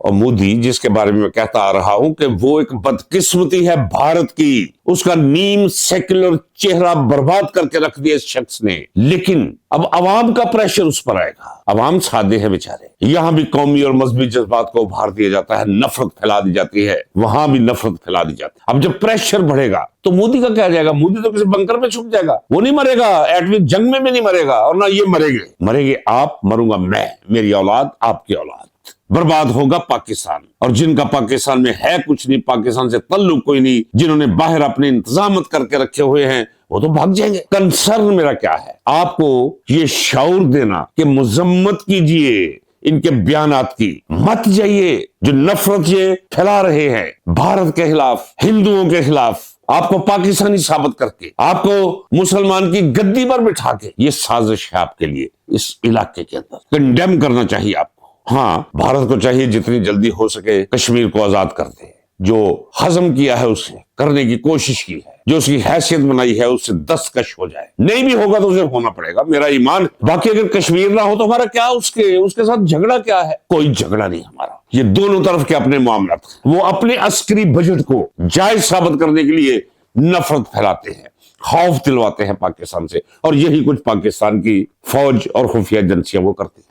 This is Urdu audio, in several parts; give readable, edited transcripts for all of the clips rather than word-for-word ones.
اور مودی جس کے بارے میں میں کہتا آ رہا ہوں کہ وہ ایک بدقسمتی ہے بھارت کی، اس کا نیم سیکولر چہرہ برباد کر کے رکھ دیا اس شخص نے، لیکن اب عوام کا پریشر اس پر آئے گا۔ عوام سادے ہیں بیچارے، یہاں بھی قومی اور مذہبی جذبات کو ابھار دیا جاتا ہے، نفرت پھیلا دی جاتی ہے، وہاں بھی نفرت پھیلا دی جاتی ہے۔ اب جب پریشر بڑھے گا تو مودی کا کیا جائے گا؟ مودی تو کسی بنکر میں چھپ جائے گا، وہ نہیں مرے گا، ایٹمی جنگ میں بھی نہیں مرے گا، اور نہ یہ مرے گے آپ، مروں گا میں، میری اولاد، آپ کی اولاد۔ برباد ہوگا پاکستان، اور جن کا پاکستان میں ہے کچھ نہیں، پاکستان سے تعلق کوئی نہیں، جنہوں نے باہر اپنے انتظامات کر کے رکھے ہوئے ہیں، وہ تو بھاگ جائیں گے۔ کنسرن میرا کیا ہے؟ آپ کو یہ شعور دینا کہ مذمت کیجئے ان کے بیانات کی، مت جائیے جو نفرت یہ پھیلا رہے ہیں بھارت کے خلاف، ہندوؤں کے خلاف، آپ کو پاکستانی ثابت کر کے، آپ کو مسلمان کی گدی پر بٹھا کے، یہ سازش ہے آپ کے لیے اس علاقے کے اندر۔ کنڈیم کرنا چاہیے آپ کو۔ ہاں، بھارت کو چاہیے جتنی جلدی ہو سکے کشمیر کو آزاد کر دے، جو ہضم کیا ہے اسے کرنے کی کوشش کی ہے، جو اس کی حیثیت بنائی ہے اس سے دستکش ہو جائے۔ نہیں بھی ہوگا تو اسے ہونا پڑے گا، میرا ایمان۔ باقی اگر کشمیر نہ ہو تو ہمارا کیا اس کے ساتھ جھگڑا کیا ہے؟ کوئی جھگڑا نہیں ہمارا۔ یہ دونوں طرف کے اپنے معاملات، وہ اپنے عسکری بجٹ کو جائز ثابت کرنے کے لیے نفرت پھیلاتے ہیں، خوف دلواتے ہیں پاکستان سے، اور یہی کچھ پاکستان کی فوج اور خفیہ ایجنسیاں وہ کرتی ہیں۔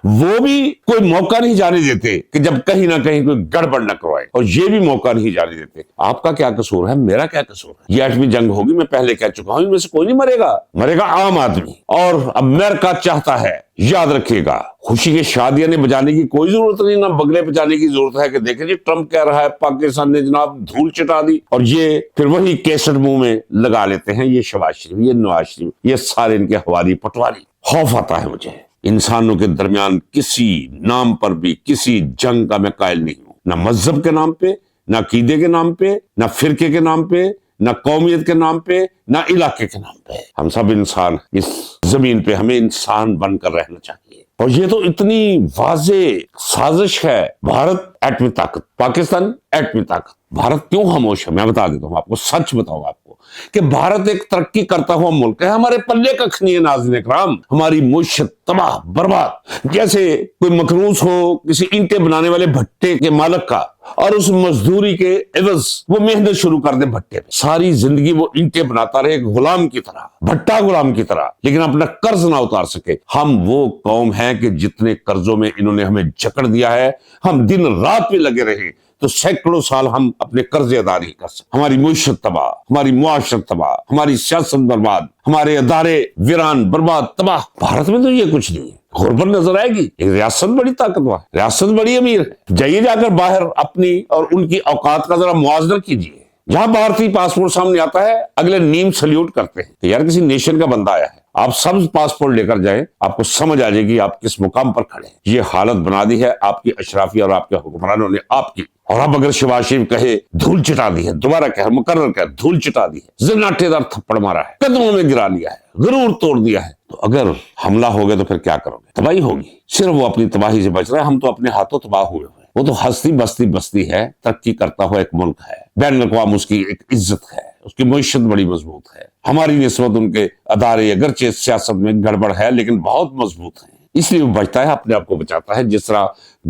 وہ بھی کوئی موقع نہیں جانے دیتے کہ جب کہیں نہ کہیں کوئی گڑبڑ نہ کروائے، اور یہ بھی موقع نہیں جانے دیتے۔ آپ کا کیا قصور ہے؟ میرا کیا قصور ہے؟ یہ ایٹمی جنگ ہوگی، میں پہلے کہہ چکا ہوں، ان میں سے کوئی نہیں مرے گا، مرے گا عام آدمی۔ اور امریکہ چاہتا ہے، یاد رکھیے گا، خوشی کے شادیاں بجانے کی کوئی ضرورت نہیں، نہ بگلے بجانے کی ضرورت ہے کہ دیکھیں جی ٹرمپ کہہ رہا ہے پاکستان نے جناب دھول چٹا دی، اور یہ پھر وہی کیسٹ منہ میں لگا لیتے ہیں، یہ شہباز شریف، یہ نواز شریف، یہ سارے ان کے حوالی پٹواری۔ خوف آتا ہے مجھے، انسانوں کے درمیان کسی نام پر بھی کسی جنگ کا میں قائل نہیں ہوں، نہ مذہب کے نام پہ، نہ عقیدے کے نام پہ، نہ فرقے کے نام پہ، نہ قومیت کے نام پہ، نہ علاقے کے نام پہ۔ ہم سب انسان، اس زمین پہ ہمیں انسان بن کر رہنا چاہیے۔ اور یہ تو اتنی واضح سازش ہے، بھارت ایٹمی طاقت، پاکستان ایٹمی طاقت۔ بھارت کیوں خاموش ہے؟ میں بتا دیتا ہوں آپ کو، سچ بتاؤں آپ کو، کہ بھارت ایک ترقی کرتا ہوا ملک ہے، ہمارے پلے ککھ نہیں ہے ناظرین اکرام، ہماری معیشت تباہ برباد۔ جیسے کوئی مقروض ہو کسی اینٹیں بنانے والے بھٹے کے مالک کا، اور اس مزدوری کے عوض وہ محنت شروع کر دے بھٹے پہ، ساری زندگی وہ اینٹیں بناتا رہے غلام کی طرح، بھٹا غلام کی طرح، لیکن اپنا قرض نہ اتار سکے۔ ہم وہ قوم ہیں کہ جتنے قرضوں میں انہوں نے ہمیں جکڑ دیا ہے، ہم دن رات پہ لگے رہے تو سینکڑوں سال ہم اپنے قرض ادا نہیں کر سکتے۔ ہماری معیشت تباہ، ہماری معاشرت تباہ، ہماری سیاست برباد، ہمارے ادارے ویران، برباد، تباہ۔ بھارت میں تو یہ کچھ نہیں ہے۔ غربت نظر آئے گی؟ ایک ریاست بڑی طاقتور ہے، ریاست بڑی امیر ہے، جائیے جا کر باہر اپنی اور ان کی اوقات کا ذرا موازنہ کیجیے۔ جہاں بھارتی پاسپورٹ سامنے آتا ہے اگلے نیم سلیوٹ کرتے ہیں کہ یار کسی نیشن کا بندہ آیا ہے۔ آپ سبز پاسپورٹ لے کر جائیں، آپ کو سمجھ آ جائے گی آپ کس مقام پر کھڑے ہیں۔ یہ حالت بنا دی ہے آپ کی اشرافی اور آپ کے حکمرانوں نے آپ کی۔ اور اب اگر شہباز شریف کہے دھول چٹا دی ہے، دوبارہ کہے، مقرر کہے دھول چٹا دی ہے، زناٹے دار تھپڑ مارا ہے، قدموں میں گرا لیا ہے، غرور توڑ دیا ہے، تو اگر حملہ ہو گیا تو پھر کیا کرو گے؟ تباہی ہوگی۔ صرف وہ اپنی تباہی سے بچ رہا ہے، ہم تو اپنے ہاتھوں تباہ ہوئے ہوئے۔ وہ تو ہستی بستی ہے، ترقی کرتا ہوا ایک ملک ہے، بین الاقوام اس کی ایک عزت ہے، اس کی معیشت بڑی مضبوط ہے۔ ہماری نسبت ان کے ادارے اگرچہ سیاست میں گڑبڑ ہے لیکن بہت مضبوط ہیں، اس لیے وہ بچتا ہے، اپنے آپ کو بچاتا ہے۔ جس طرح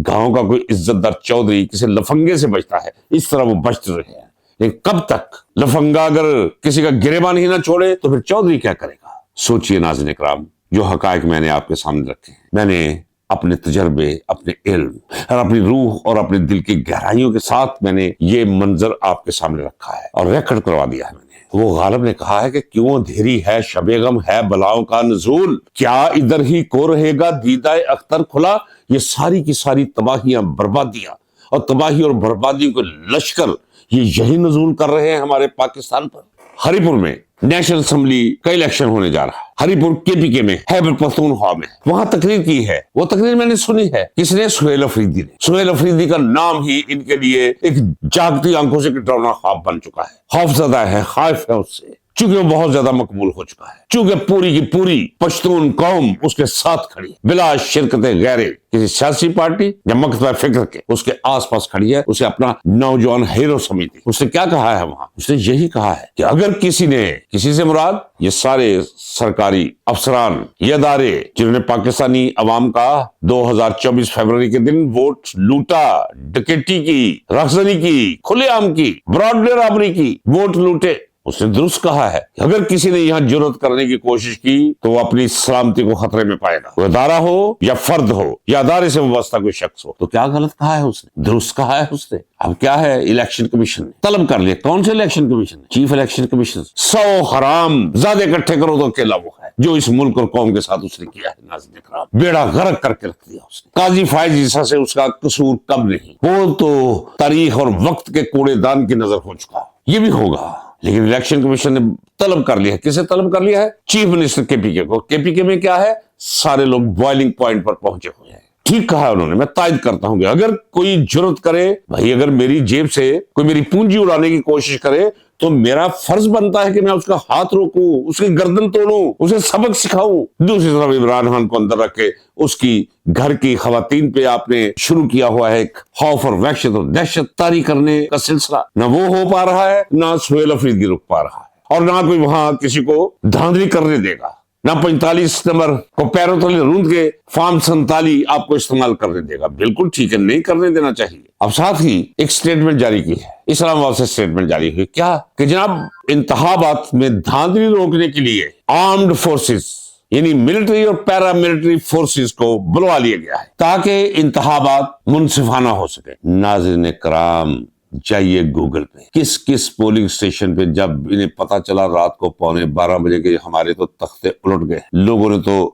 گاؤں کا کوئی عزت دار چودھری کسی لفنگے سے بچتا ہے، اس طرح وہ بچتے رہے ہیں۔ لیکن کب تک؟ لفنگا اگر کسی کا گریبان ہی نہ چھوڑے تو پھر چودھری کیا کرے گا؟ سوچئے ناظرین اکرام، جو حقائق میں نے آپ کے سامنے رکھے ہیں، میں نے اپنے تجربے، اپنے علم اور اپنی روح اور اپنے دل کی گہرائیوں کے ساتھ میں نے یہ منظر آپ کے سامنے رکھا ہے اور ریکارڈ کروا دیا ہے۔ وہ غالب نے کہا ہے کہ کیوں اندھیری ہے شب غم ہے بلاؤں کا نزول، کیا ادھر ہی کو رہے گا دیدہ اختر کھلا۔ یہ ساری کی ساری تباہیاں، بربادیاں اور تباہی اور بربادیوں کے لشکر یہ یہی نزول کر رہے ہیں ہمارے پاکستان پر۔ ہری پور میں نیشنل اسمبلی کا الیکشن ہونے جا رہا ہے، ہری پور KPK میں، خیبر پختونخوا میں، وہاں تقریر کی ہے۔ وہ تقریر میں نے سنی ہے، کس نے؟ سہیل افریدی نے۔ سہیل افریدی کا نام ہی ان کے لیے ایک جاگتی آنکھوں سے ڈراؤنا خواب بن چکا ہے، خوف زدہ ہے، خائف ہے اس سے۔ چونکہ وہ بہت زیادہ مقبول ہو چکا ہے، چونکہ پوری کی پوری پشتون قوم اس کے ساتھ کھڑی بلا شرکت غیر کسی سیاسی پارٹی یا مکتبہ فکر کے، اس کے آس پاس کھڑی ہے، اسے اپنا نوجوان ہیرو سمجھتی۔ اس نے کیا کہا ہے وہاں؟ اس نے یہی کہا ہے کہ اگر کسی سے مراد یہ سارے سرکاری افسران، یہ ادارے جنہوں نے پاکستانی عوام کا 2024 فروری کے دن ووٹ لوٹا، ڈکیٹی کی، رخصتی کی، کھلے عام کی، براڈ ڈے رابری کی، ووٹ لوٹے، اس نے درست کہا ہے کہ اگر کسی نے یہاں جرات کرنے کی کوشش کی تو وہ اپنی سلامتی کو خطرے میں پائے گا، وہ ادارہ ہو یا فرد ہو یا ادارے سے وابستہ کوئی شخص ہو۔ تو کیا غلط کہا ہے اس نے؟ درست کہا ہے اس نے۔ اب کیا ہے؟ الیکشن کمیشن نے طلب کر لیا۔ کون سے election commission? Chief election commission. 100 حرام زیادہ اکٹھے کرو تو اکیلا وہ ہے جو اس ملک اور قوم کے ساتھ اس نے کیا ہے۔ ناظرین کرام، بیڑا غرق کر کے رکھ دیا اس نے۔ قاضی فائز عیسیٰ سے اس کا قصور کم نہیں، وہ تو تاریخ اور وقت کے کوڑے دان کی نظر ہو چکا، یہ بھی ہوگا۔ لیکن الیکشن کمیشن نے طلب کر لیا ہے۔ کسے طلب کر لیا ہے؟ چیف منسٹر کے پی کے کو۔ کے پی کے میں کیا ہے؟ سارے لوگ بوائلنگ پوائنٹ پر پہنچے ہوئے ہیں۔ ٹھیک کہا ہے انہوں نے، میں تائید کرتا ہوں کہ اگر کوئی جرات کرے، بھائی اگر میری جیب سے کوئی میری پونجی اڑانے کی کوشش کرے تو میرا فرض بنتا ہے کہ میں اس کا ہاتھ روکوں، اس کی گردن توڑوں، اسے سبق سکھاؤں۔ دوسری طرف عمران خان کو اندر رکھ کے اس کی گھر کی خواتین پہ آپ نے شروع کیا ہوا ہے ایک خوف اور وحشت اور دہشت طاری کرنے کا سلسلہ، نہ وہ ہو پا رہا ہے، نہ سہیل افریدی رک پا رہا ہے، اور نہ کوئی وہاں کسی کو دھاندلی کرنے دے گا، نہ 45 نمبر کو پیروں تلے روند کے فارم 47 آپ کو استعمال کرنے دے گا۔ بالکل ٹھیک ہے، نہیں کرنے دینا چاہیے۔ اب ساتھ ہی ایک سٹیٹمنٹ جاری کی ہے، اسلام آباد سے سٹیٹمنٹ جاری ہوئی، کیا کہ جناب انتخابات میں دھاندلی روکنے کے لیے آرمڈ فورسز یعنی ملٹری اور پیرا ملٹری فورسز کو بلوا لیا گیا ہے تاکہ انتخابات منصفانہ ہو سکے۔ ناظرین کرام، جائیے گوگل پہ، کس پولنگ سٹیشن پہ جب انہیں پتا چلا رات کو 11:15 بجے کے ہمارے تو تختے الٹ گئے، لوگوں نے تو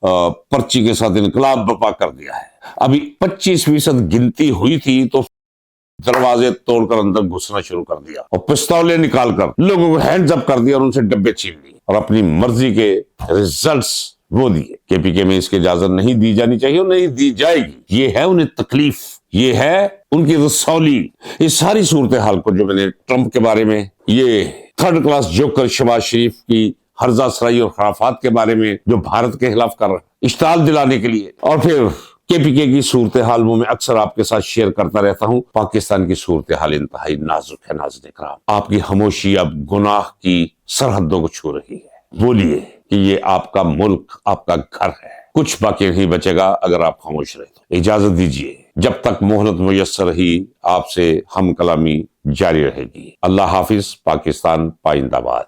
پرچی کے ساتھ انقلاب برپا کر دیا ہے۔ ابھی 25% گنتی ہوئی تھی تو دروازے توڑ کر اندر گھسنا شروع کر دیا اور پستولے نکال کر لوگوں کو ہینڈز اپ کر دیا اور ان سے ڈبے چھین لیے اور اپنی مرضی کے ریزلٹس وہ دیے۔ کے پی کے میں اس کی اجازت نہیں دی جانی چاہیے اور نہیں دی جائے گی۔ یہ ہے انہیں تکلیف، یہ ہے ان کی رسولی۔ اس ساری صورتحال کو جو میں نے ٹرمپ کے بارے میں، یہ تھرڈ کلاس جوکر شہباز شریف کی ہرزہ سرائی اور خرافات کے بارے میں جو بھارت کے خلاف کر اشتعال دلانے کے لیے، اور پھر کے پی کے کی صورتحال وہ میں اکثر آپ کے ساتھ شیئر کرتا رہتا ہوں۔ پاکستان کی صورتحال انتہائی نازک ہے ناظرین کرام۔ آپ کی خاموشی اب گناہ کی سرحدوں کو چھو رہی ہے۔ بولیے کہ یہ آپ کا ملک، آپ کا گھر ہے، کچھ باقی نہیں بچے گا اگر آپ خاموش رہے تو۔ اجازت دیجیے، جب تک مہلت میسر رہی آپ سے ہم کلامی جاری رہے گی۔ اللہ حافظ۔ پاکستان پائندہ باد۔